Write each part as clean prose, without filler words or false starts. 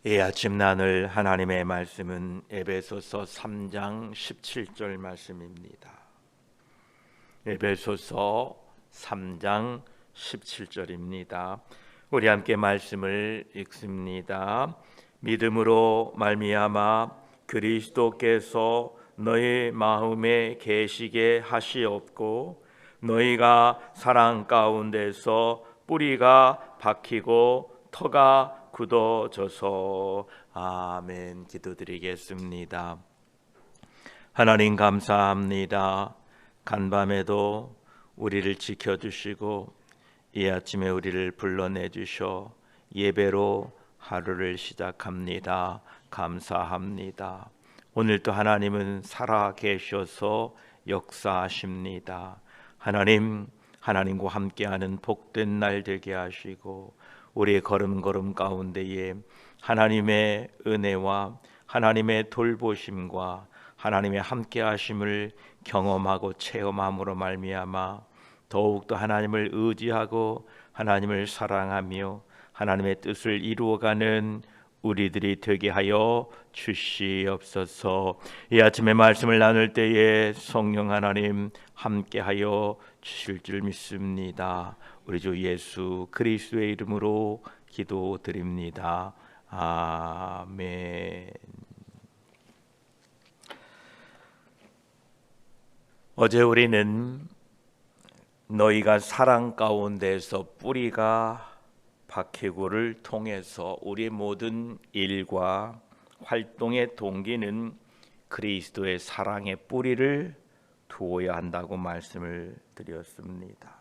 이 아침 나눌 하나님의 말씀은 에베소서 3장 17절 말씀입니다. 에베소서 3장 17절입니다. 우리 함께 말씀을 읽습니다. 믿음으로 말미암아 그리스도께서 너희 마음에 계시게 하시옵고 너희가 사랑 가운데서 뿌리가 박히고 터가 굳어져서. 아멘. 기도드리겠습니다. 하나님 감사합니다. 간밤에도 우리를 지켜주시고 이 아침에 우리를 불러내 주셔 예배로 하루를 시작합니다. 감사합니다. 오늘도 하나님은 살아 계셔서 역사하십니다. 하나님과 함께하는 복된 날 되게 하시고 우리의 걸음걸음 가운데에 하나님의 은혜와 하나님의 돌보심과 하나님의 함께하심을 경험하고 체험함으로 말미암아 더욱더 하나님을 의지하고 하나님을 사랑하며 하나님의 뜻을 이루어가는 우리들이 되게 하여 주시옵소서. 이 아침에 말씀을 나눌 때에 성령 하나님 함께하여 주실 줄 믿습니다. 우리 주 예수 그리스도의 이름으로 기도드립니다. 아멘. 어제 우리는 너희가 사랑 가운데서 뿌리가 박히고를 통해서 우리의 모든 일과 활동의 동기는 그리스도의 사랑의 뿌리를 두어야 한다고 말씀을 드렸습니다.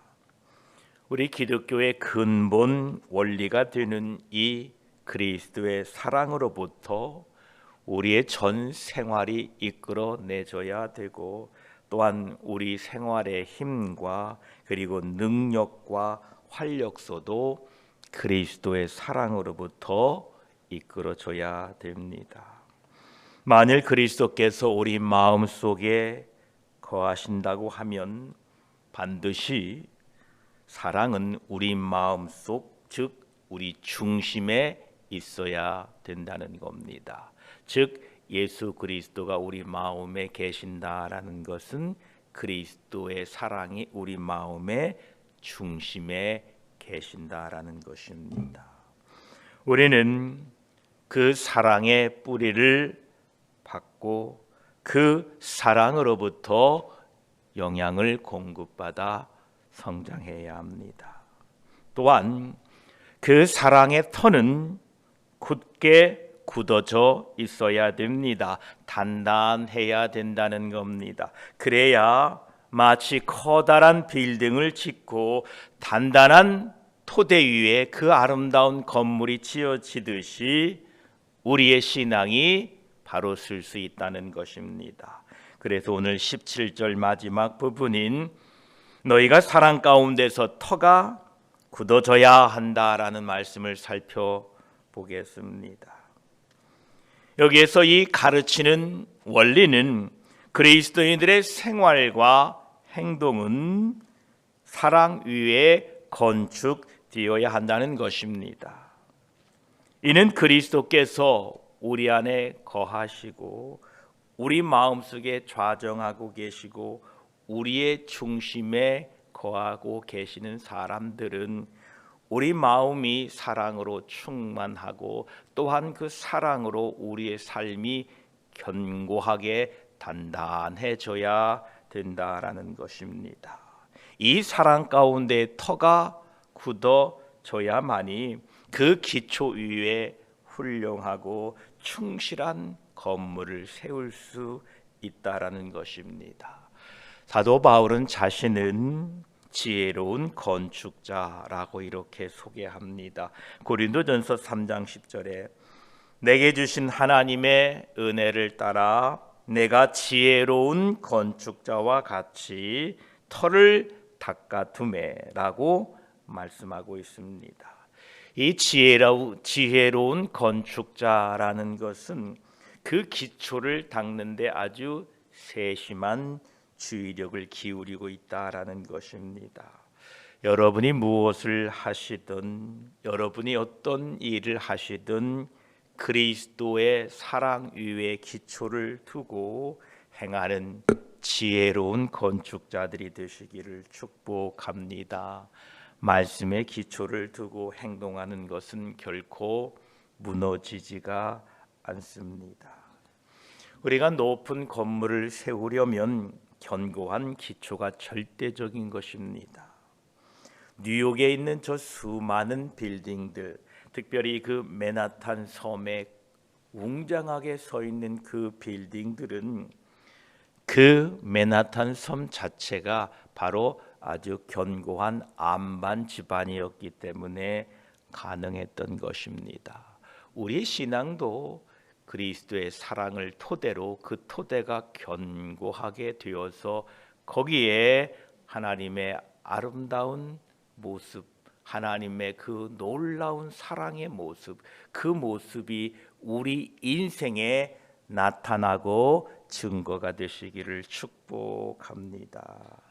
우리 기독교의 근본 원리가 되는 이 그리스도의 사랑으로부터 우리의 전 생활이 이끌어내져야 되고 또한 우리 생활의 힘과 그리고 능력과 활력소도 그리스도의 사랑으로부터 이끌어져야 됩니다. 만일 그리스도께서 우리 마음속에 거하신다고 하면 반드시 사랑은 우리 마음속, 즉 우리 중심에 있어야 된다는 겁니다. 즉 예수 그리스도가 우리 마음에 계신다라는 것은 그리스도의 사랑이 우리 마음의 중심에 계신다라는 것입니다. 우리는 그 사랑의 뿌리를 받고 그 사랑으로부터 영향을 공급받아 성장해야 합니다. 또한 그 사랑의 터는 굳게 굳어져 있어야 됩니다. 단단해야 된다는 겁니다. 그래야 마치 커다란 빌딩을 짓고 단단한 토대 위에 그 아름다운 건물이 지어지듯이 우리의 신앙이 바로 설 수 있다는 것입니다. 그래서 오늘 17절 마지막 부분인 너희가 사랑 가운데서 터가 굳어져야 한다라는 말씀을 살펴보겠습니다. 여기에서 이 가르치는 원리는 그리스도인들의 생활과 행동은 사랑 위에 건축되어야 한다는 것입니다. 이는 그리스도께서 우리 안에 거하시고 우리 마음속에 좌정하고 계시고 우리의 중심에 거하고 계시는 사람들은 우리 마음이 사랑으로 충만하고 또한 그 사랑으로 우리의 삶이 견고하게 단단해져야 된다라는 것입니다. 이 사랑 가운데 터가 굳어져야만이 그 기초 위에 훌륭하고 충실한 건물을 세울 수 있다라는 것입니다. 사도 바울은 자신은 지혜로운 건축자라고 이렇게 소개합니다. 고린도전서 3장 10절에 내게 주신 하나님의 은혜를 따라 내가 지혜로운 건축자와 같이 터를 닦아두매라고 말씀하고 있습니다. 이 지혜로운 건축자라는 것은 그 기초를 닦는데 아주 세심한 주의력을 기울이고 있다라는 것입니다. 여러분이 무엇을 하시든 여러분이 어떤 일을 하시든 그리스도의 사랑 위에 기초를 두고 행하는 지혜로운 건축자들이 되시기를 축복합니다. 말씀에 기초를 두고 행동하는 것은 결코 무너지지가 않습니다. 우리가 높은 건물을 세우려면 견고한 기초가 절대적인 것입니다. 뉴욕에 있는 저 수많은 빌딩들, 특별히 그 맨하탄 섬에 웅장하게 서 있는 그 빌딩들은 그 맨하탄 섬 자체가 바로 아주 견고한 안반 지반이었기 때문에 가능했던 것입니다. 우리의 신앙도 그리스도의 사랑을 토대로 그 토대가 견고하게 되어서 거기에 하나님의 아름다운 모습, 하나님의 그 놀라운 사랑의 모습, 그 모습이 우리 인생에 나타나고 증거가 되시기를 축복합니다.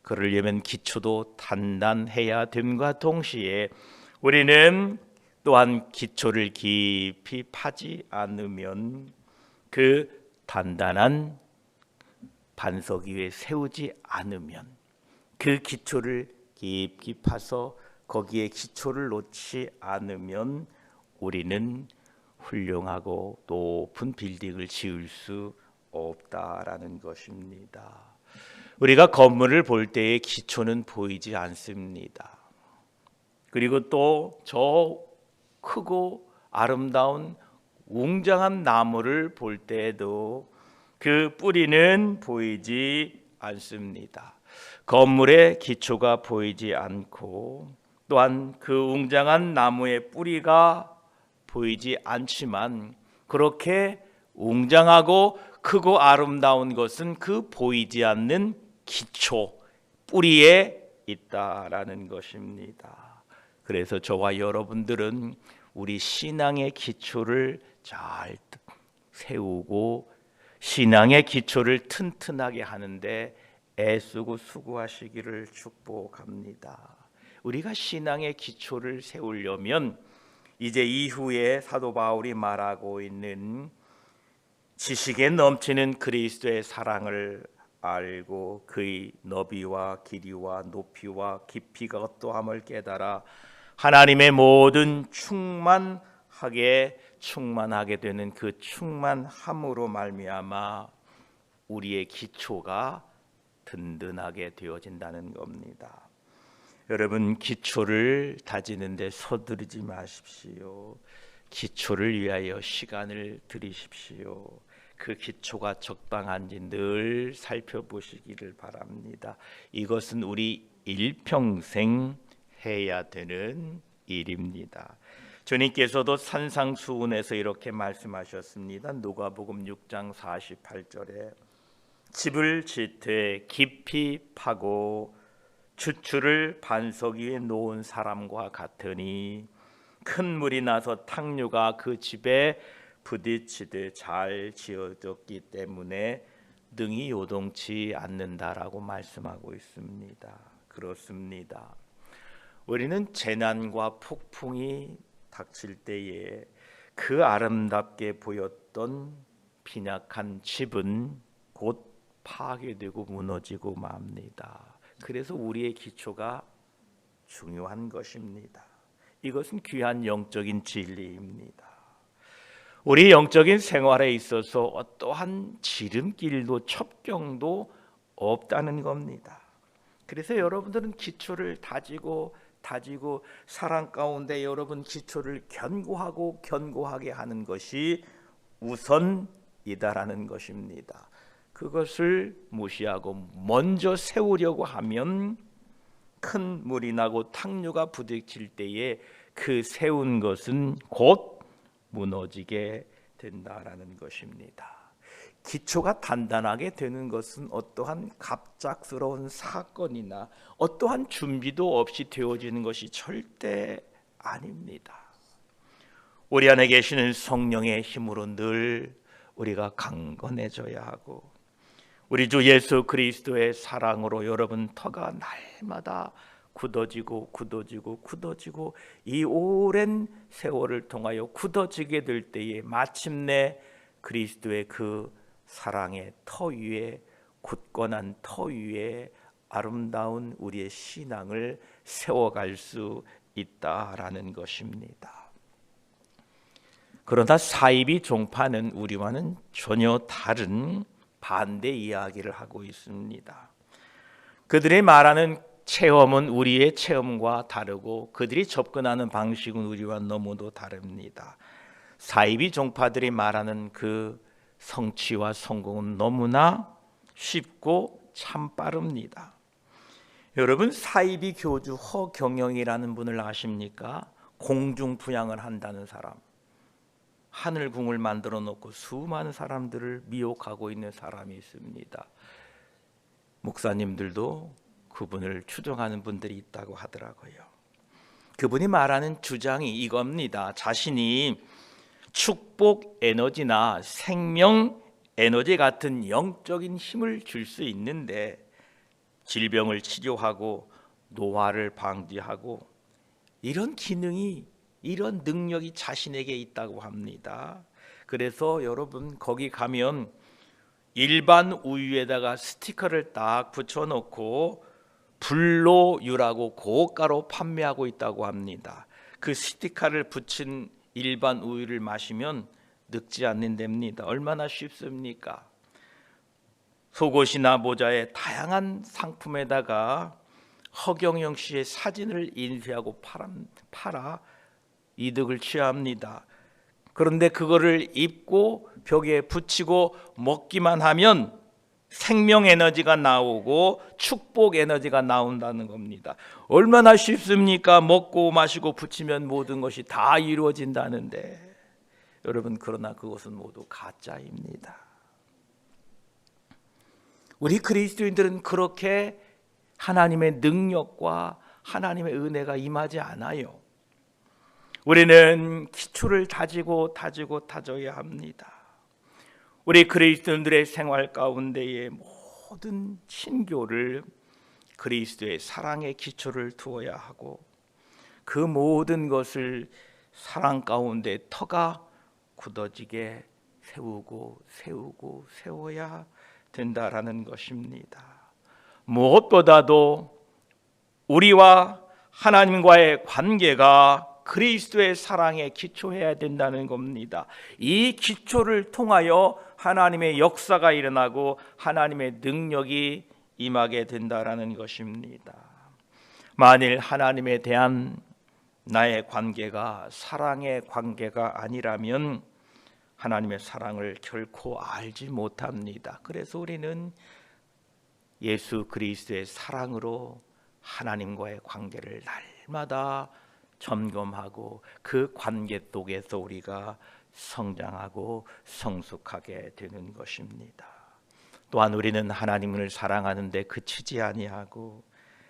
그러려면 기초도 단단해야 됨과 동시에 우리는 또한 기초를 깊이 파지 않으면 그 단단한 반석 위에 세우지 않으면 그 기초를 깊이 파서 거기에 기초를 놓지 않으면 우리는 훌륭하고 높은 빌딩을 지을 수 없다라는 것입니다. 우리가 건물을 볼 때의 기초는 보이지 않습니다. 그리고 또 저 크고 아름다운 웅장한 나무를 볼 때에도 그 뿌리는 보이지 않습니다. 건물의 기초가 보이지 않고 또한 그 웅장한 나무의 뿌리가 보이지 않지만 그렇게 웅장하고 크고 아름다운 것은 그 보이지 않는 기초, 뿌리에 있다라는 것입니다. 그래서 저와 여러분들은 우리 신앙의 기초를 잘 세우고 신앙의 기초를 튼튼하게 하는데 애쓰고 수고하시기를 축복합니다. 우리가 신앙의 기초를 세우려면 이제 이후에 사도 바울이 말하고 있는 지식에 넘치는 그리스도의 사랑을 알고 그의 너비와 길이와 높이와 깊이가 어떠함을 깨달아 하나님의 모든 충만하게 되는 그 충만함으로 말미암아 우리의 기초가 든든하게 되어진다는 겁니다. 여러분, 기초를 다지는데 서두르지 마십시오. 기초를 위하여 시간을 들이십시오. 그 기초가 적당한지 늘 살펴보시기를 바랍니다. 이것은 우리 일평생 해야 되는 일입니다. 주님께서도 산상수훈에서 이렇게 말씀하셨습니다. 누가복음 6장 48절에 집을 짓되 깊이 파고 주추를 반석 위에 놓은 사람과 같으니 큰 물이 나서 탕류가 그 집에 부딪히듯 잘 지어졌기 때문에 능히 요동치 않는다라고 말씀하고 있습니다. 그렇습니다. 우리는 재난과 폭풍이 닥칠 때에 그 아름답게 보였던 빈약한 집은 곧 파괴되고 무너지고 맙니다. 그래서 우리의 기초가 중요한 것입니다. 이것은 귀한 영적인 진리입니다. 우리 영적인 생활에 있어서 어떠한 지름길도 첩경도 없다는 겁니다. 그래서 여러분들은 기초를 다지고 사랑 가운데 여러분 기초를 견고하게 하는 것이 우선이다라는 것입니다. 그것을 무시하고 먼저 세우려고 하면 큰 물이 나고 탕류가 부딪힐 때에 그 세운 것은 곧 무너지게 된다라는 것입니다. 기초가 단단하게 되는 것은 어떠한 갑작스러운 사건이나 어떠한 준비도 없이 되어지는 것이 절대 아닙니다. 우리 안에 계시는 성령의 힘으로 늘 우리가 강건해져야 하고 우리 주 예수 그리스도의 사랑으로 여러분 터가 날마다 굳어지고 이 오랜 세월을 통하여 굳어지게 될 때에 마침내 그리스도의 그 사랑의 터 위에, 굳건한 터 위에 아름다운 우리의 신앙을 세워갈 수 있다라는 것입니다. 그러나 사이비 종파는 우리와는 전혀 다른 반대 이야기를 하고 있습니다. 그들이 말하는 체험은 우리의 체험과 다르고 그들이 접근하는 방식은 우리와 너무도 다릅니다. 사이비 종파들이 말하는 그 성취와 성공은 너무나 쉽고 참 빠릅니다. 여러분, 사이비 교주 허경영이라는 분을 아십니까? 공중부양을 한다는 사람, 하늘궁을 만들어 놓고 수많은 사람들을 미혹하고 있는 사람이 있습니다. 목사님들도 그분을 추종하는 분들이 있다고 하더라고요. 그분이 말하는 주장이 이겁니다. 자신이 축복 에너지나 생명 에너지 같은 영적인 힘을 줄 수 있는데 질병을 치료하고 노화를 방지하고 이런 기능이, 이런 능력이 자신에게 있다고 합니다. 그래서 여러분, 거기 가면 일반 우유에다가 스티커를 딱 붙여놓고 불로유라고 고가로 판매하고 있다고 합니다. 그 스티커를 붙인 일반 우유를 마시면 늙지 않는답니다. 얼마나 쉽습니까? 속옷이나 모자에 다양한 상품에다가 허경영 씨의 사진을 인쇄하고 팔아 이득을 취합니다. 그런데 그거를 입고 벽에 붙이고 먹기만 하면 생명 에너지가 나오고 축복 에너지가 나온다는 겁니다. 얼마나 쉽습니까? 먹고 마시고 붙이면 모든 것이 다 이루어진다는데, 여러분, 그러나 그것은 모두 가짜입니다. 우리 그리스도인들은 그렇게 하나님의 능력과 하나님의 은혜가 임하지 않아요. 우리는 기초를 다져야 합니다. 우리 그리스도인들의 생활 가운데에 모든 신교를 그리스도의 사랑의 기초를 두어야 하고, 그 모든 것을 사랑 가운데 터가 굳어지게 세워야 된다라는 것입니다. 무엇보다도 우리와 하나님과의 관계가 그리스도의 사랑에 기초해야 된다는 겁니다. 이 기초를 통하여 하나님의 역사가 일어나고 하나님의 능력이 임하게 된다라는 것입니다. 만일 하나님에 대한 나의 관계가 사랑의 관계가 아니라면 하나님의 사랑을 결코 알지 못합니다. 그래서 우리는 예수 그리스도의 사랑으로 하나님과의 관계를 날마다 점검하고 그 관계 속에서 우리가 성장하고 성숙하게 되는 것입니다. 또한 우리는 하나님을 사랑하는데 그치지 아니하고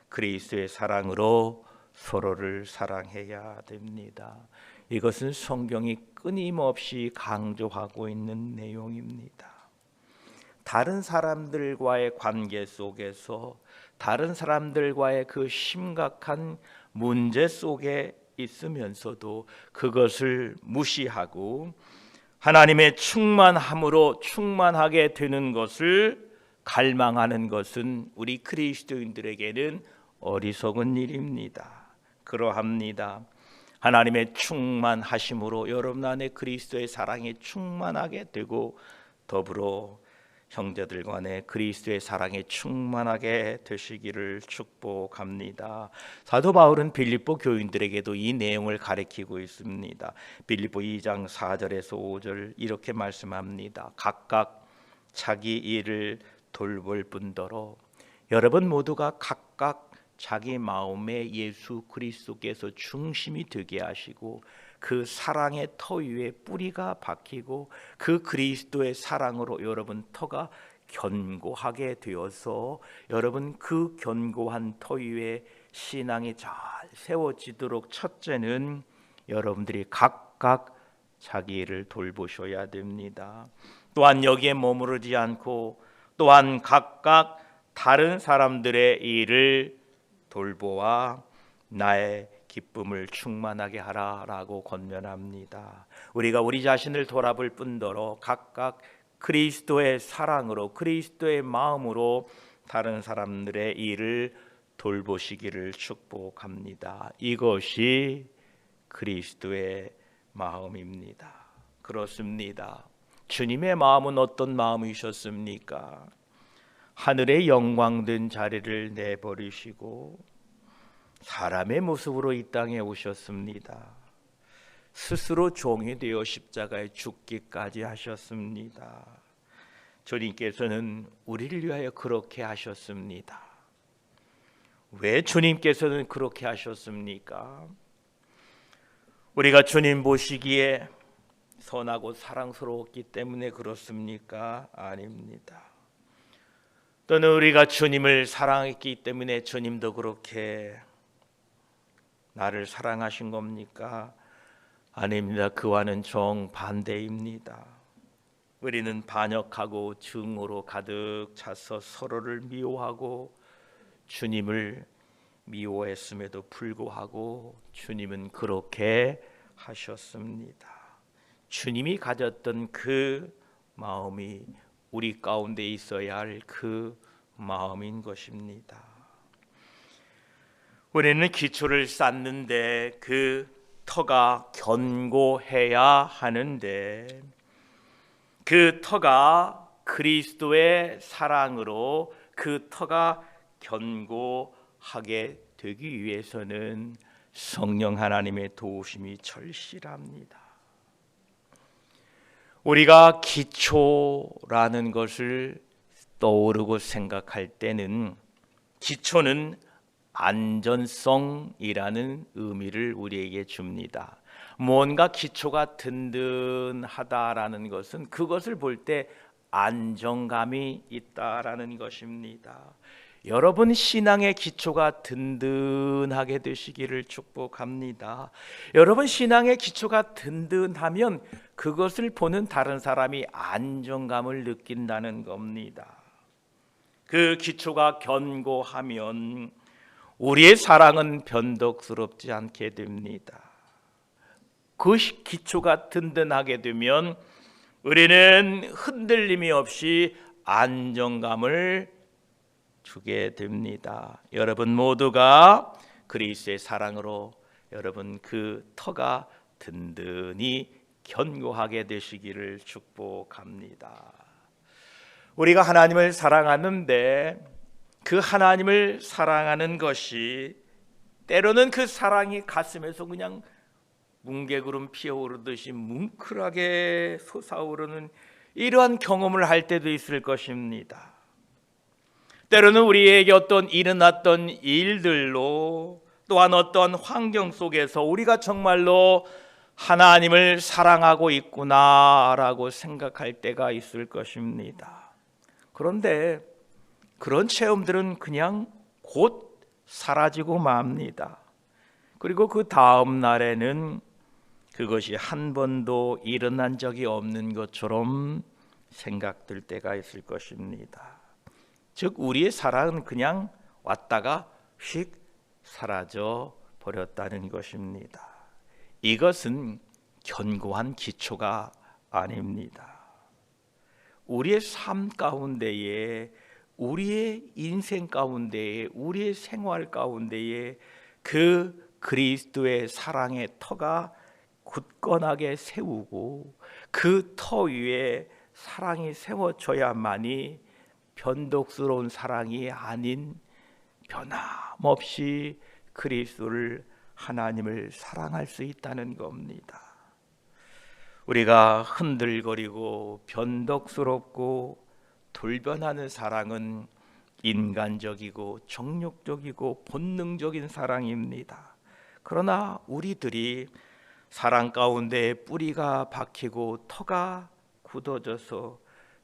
그리스도의 사랑으로 서로를 사랑해야 됩니다. 이것은 성경이 끊임없이 강조하고 있는 내용입니다. 다른 사람들과의 관계 속에서 다른 사람들과의 그 심각한 문제 속에 있으면서도 그것을 무시하고 하나님의 충만함으로 충만하게 되는 것을 갈망하는 것은 우리 그리스도인들에게는 어리석은 일입니다. 그러합니다. 하나님의 충만하심으로 여러분 안에 그리스도의 사랑이 충만하게 되고 더불어 형제들 간에 그리스도의 사랑에 충만하게 되시기를 축복합니다. 사도 바울은 빌립보 교인들에게도 이 내용을 가르치고 있습니다. 빌립보 2장 4절에서 5절 이렇게 말씀합니다. 각각 자기 일을 돌볼 뿐더러 여러분 모두가 각각 자기 마음에 예수 그리스도께서 중심이 되게 하시고 그 사랑의 터 위에 뿌리가 박히고 그 그리스도의 사랑으로 여러분 터가 견고하게 되어서 여러분 그 견고한 터 위에 신앙이 잘 세워지도록 첫째는 여러분들이 각각 자기 일을 돌보셔야 됩니다. 또한 여기에 머무르지 않고 또한 각각 다른 사람들의 일을 돌보아 나의 기쁨을 충만하게 하라라고 권면합니다. 우리가 우리 자신을 돌아볼 뿐더러 각각 그리스도의 사랑으로, 그리스도의 마음으로 다른 사람들의 일을 돌보시기를 축복합니다. 이것이 그리스도의 마음입니다. 그렇습니다. 주님의 마음은 어떤 마음이셨습니까? 하늘의 영광된 자리를 내버리시고 사람의 모습으로 이 땅에 오셨습니다. 스스로 종이 되어 십자가에 죽기까지 하셨습니다. 주님께서는 우리를 위하여 그렇게 하셨습니다. 왜 주님께서는 그렇게 하셨습니까? 우리가 주님 보시기에 선하고 사랑스러웠기 때문에 그렇습니까? 아닙니다. 또는 우리가 주님을 사랑했기 때문에 주님도 그렇게 나를 사랑하신 겁니까? 아닙니다. 그와는 정반대입니다. 우리는 반역하고 증오로 가득 차서 서로를 미워하고 주님을 미워했음에도 불구하고 주님은 그렇게 하셨습니다. 주님이 가졌던 그 마음이 우리 가운데 있어야 할 그 마음인 것입니다. 우리는 기초를 쌓는데 그 터가 견고해야 하는데 그 터가 그리스도의 사랑으로 그 터가 견고하게 되기 위해서는 성령 하나님의 도우심이 절실합니다. 우리가 기초라는 것을 떠오르고 생각할 때는 기초는 안전성이라는 의미를 우리에게 줍니다. 뭔가 기초가 든든하다라는 것은 그것을 볼 때 안정감이 있다라는 것입니다. 여러분 신앙의 기초가 든든하게 되시기를 축복합니다. 여러분 신앙의 기초가 든든하면 그것을 보는 다른 사람이 안정감을 느낀다는 겁니다. 그 기초가 견고하면 우리의 사랑은 변덕스럽지 않게 됩니다. 그 기초가 든든하게 되면 우리는 흔들림이 없이 안정감을 주게 됩니다. 여러분 모두가 그리스도의 사랑으로 여러분 그 터가 든든히 견고하게 되시기를 축복합니다. 우리가 하나님을 사랑하는데 그 하나님을 사랑하는 것이 때로는 그 사랑이 가슴에서 그냥 뭉게구름 피어오르듯이 뭉클하게 솟아오르는 이러한 경험을 할 때도 있을 것입니다. 때로는 우리에게 어떤 일어났던 일들로 또한 어떤 환경 속에서 우리가 정말로 하나님을 사랑하고 있구나라고 생각할 때가 있을 것입니다. 그런데 그런 체험들은 그냥 곧 사라지고 맙니다. 그리고 그 다음 날에는 그것이 한 번도 일어난 적이 없는 것처럼 생각될 때가 있을 것입니다. 즉 우리의 사랑은 그냥 왔다가 휙 사라져 버렸다는 것입니다. 이것은 견고한 기초가 아닙니다. 우리의 삶 가운데에, 우리의 인생 가운데에, 우리의 생활 가운데에 그 그리스도의 사랑의 터가 굳건하게 세우고 그 터 위에 사랑이 세워져야만이 변덕스러운 사랑이 아닌 변함없이 그리스도를 하나님을 사랑할 수 있다는 겁니다. 우리가 흔들거리고 변덕스럽고 돌변하는 사랑은 인간적이고 정욕적이고 본능적인 사랑입니다. 그러나 우리들이 사랑 가운데 뿌리가 박히고 터가 굳어져서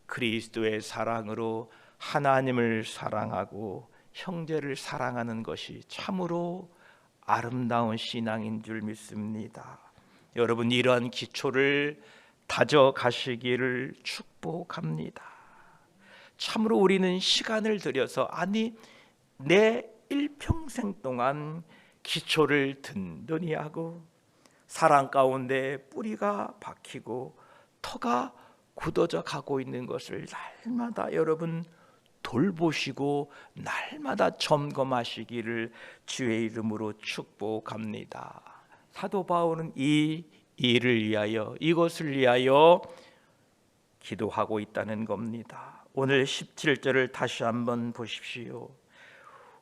그리스도의 사랑으로 하나님을 사랑하고 형제를 사랑하는 것이 참으로 아름다운 신앙인 줄 믿습니다. 여러분 이러한 기초를 다져가시기를 축복합니다. 참으로 우리는 시간을 들여서 아니 내 일평생 동안 기초를 든든히 하고 사랑 가운데 뿌리가 박히고 터가 굳어져 가고 있는 것을 날마다 여러분 돌보시고 날마다 점검하시기를 주의 이름으로 축복합니다. 사도 바울은 이 일을 위하여, 이것을 위하여 기도하고 있다는 겁니다. 오늘 17절을 다시 한번 보십시오.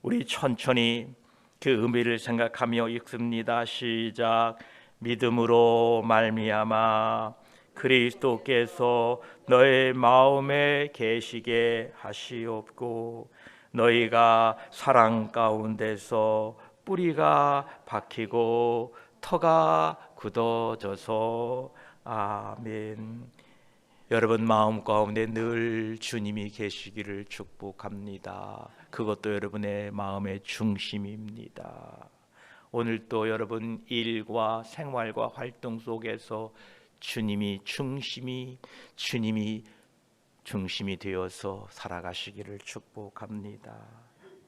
우리 천천히 그 의미를 생각하며 읽습니다. 시작. 믿음으로 말미암아 그리스도께서 너의 마음에 계시게 하시옵고 너희가 사랑 가운데서 뿌리가 박히고 터가 굳어져서. 아멘. 여러분 마음 가운데 늘 주님이 계시기를 축복합니다. 그것도 여러분의 마음의 중심입니다. 오늘 또 여러분 일과 생활과 활동 속에서 주님이 중심이 되어서 살아가시기를 축복합니다.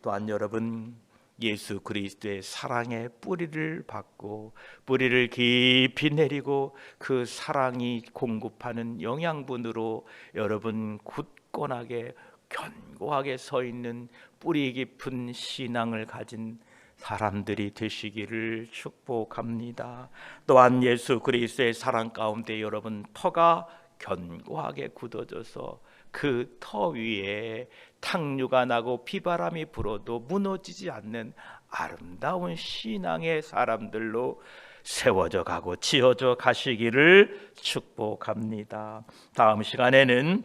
또한 여러분 예수 그리스도의 사랑의 뿌리를 받고 뿌리를 깊이 내리고 그 사랑이 공급하는 영양분으로 여러분 굳건하게 견고하게 서 있는 뿌리 깊은 신앙을 가진 사람들이 되시기를 축복합니다. 또한 예수 그리스도의 사랑 가운데 여러분 터가 견고하게 굳어져서 그 터 위에 탕류가 나고 비바람이 불어도 무너지지 않는 아름다운 신앙의 사람들로 세워져 가고 지어져 가시기를 축복합니다. 다음 시간에는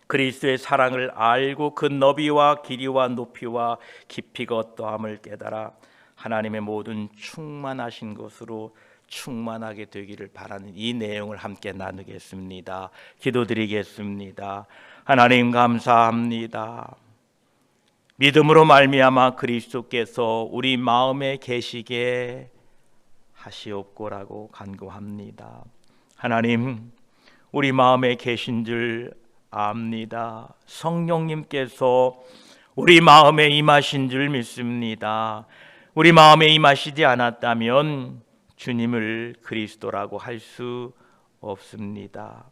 그리스도의 사랑을 알고 그 너비와 길이와 높이와 깊이가 어떠함을 깨달아 하나님의 모든 충만하신 것으로 충만하게 되기를 바라는 이 내용을 함께 나누겠습니다. 기도드리겠습니다. 하나님 감사합니다. 믿음으로 말미암아 그리스도께서 우리 마음에 계시게 하시옵고라고 간구합니다. 하나님 우리 마음에 계신 줄 압니다. 성령님께서 우리 마음에 임하신 줄 믿습니다. 우리 마음에 임하시지 않았다면 주님을 그리스도라고 할 수 없습니다.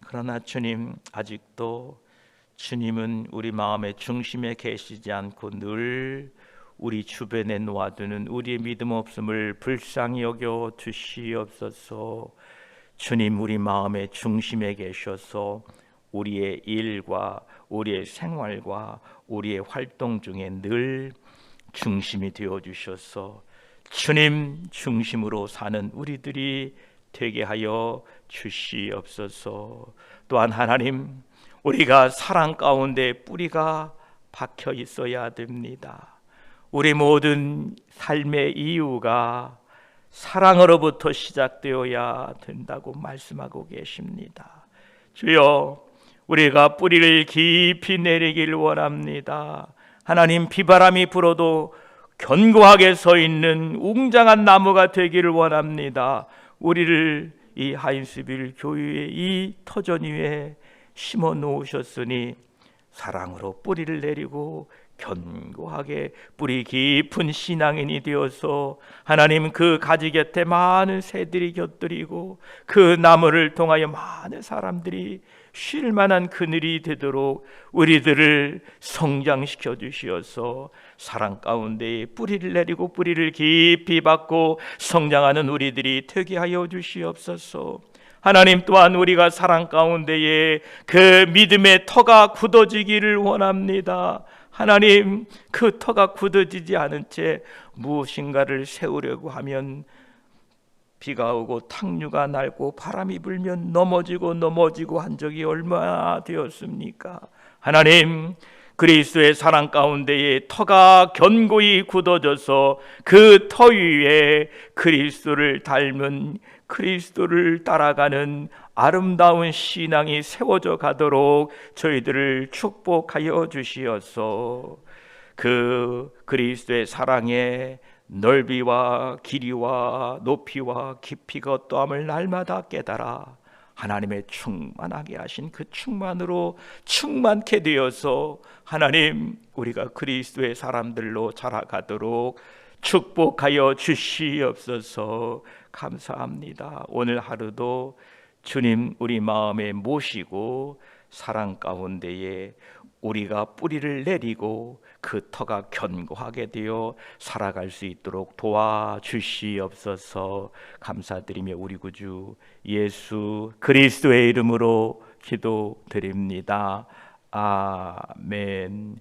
그러나 주님 아직도 주님은 우리 마음의 중심에 계시지 않고 늘 우리 주변에 놓아두는 우리의 믿음 없음을 불쌍히 여겨 주시옵소서. 주님 우리 마음의 중심에 계셔서 우리의 일과 우리의 생활과 우리의 활동 중에 늘 중심이 되어 주셔서 주님 중심으로 사는 우리들이 되게 하여 주시옵소서. 또한 하나님 우리가 사랑 가운데 뿌리가 박혀 있어야 됩니다. 우리 모든 삶의 이유가 사랑으로부터 시작되어야 된다고 말씀하고 계십니다. 주여 우리가 뿌리를 깊이 내리길 원합니다. 하나님 비바람이 불어도 견고하게 서 있는 웅장한 나무가 되기를 원합니다. 우리를 이 하인스빌 교회의 이 터전 위에 심어 놓으셨으니 사랑으로 뿌리를 내리고 견고하게 뿌리 깊은 신앙인이 되어서 하나님 그 가지 곁에 많은 새들이 곁들이고 그 나무를 통하여 많은 사람들이 쉴 만한 그늘이 되도록 우리들을 성장시켜 주시어서 사랑 가운데 뿌리를 내리고 뿌리를 깊이 받고 성장하는 우리들이 되게 하여 주시옵소서. 하나님 또한 우리가 사랑 가운데에 그 믿음의 터가 굳어지기를 원합니다. 하나님 그 터가 굳어지지 않은 채 무엇인가를 세우려고 하면 비가 오고 탕류가 날고 바람이 불면 넘어지고 한 적이 얼마나 되었습니까? 하나님 그리스도의 사랑 가운데에 터가 견고히 굳어져서 그 터 위에 그리스도를 닮은 그리스도를 따라가는 아름다운 신앙이 세워져 가도록 저희들을 축복하여 주시어서 그 그리스도의 사랑의 넓이와 길이와 높이와 깊이가 어떠함을 날마다 깨달아 하나님의 충만하게 하신 그 충만으로 충만케 되어서 하나님 우리가 그리스도의 사람들로 자라가도록 축복하여 주시옵소서. 감사합니다. 오늘 하루도 주님 우리 마음에 모시고 사랑 가운데에 우리가 뿌리를 내리고 그 터가 견고하게 되어 살아갈 수 있도록 도와주시옵소서. 감사드리며 우리 구주 예수 그리스도의 이름으로 기도드립니다. 아멘.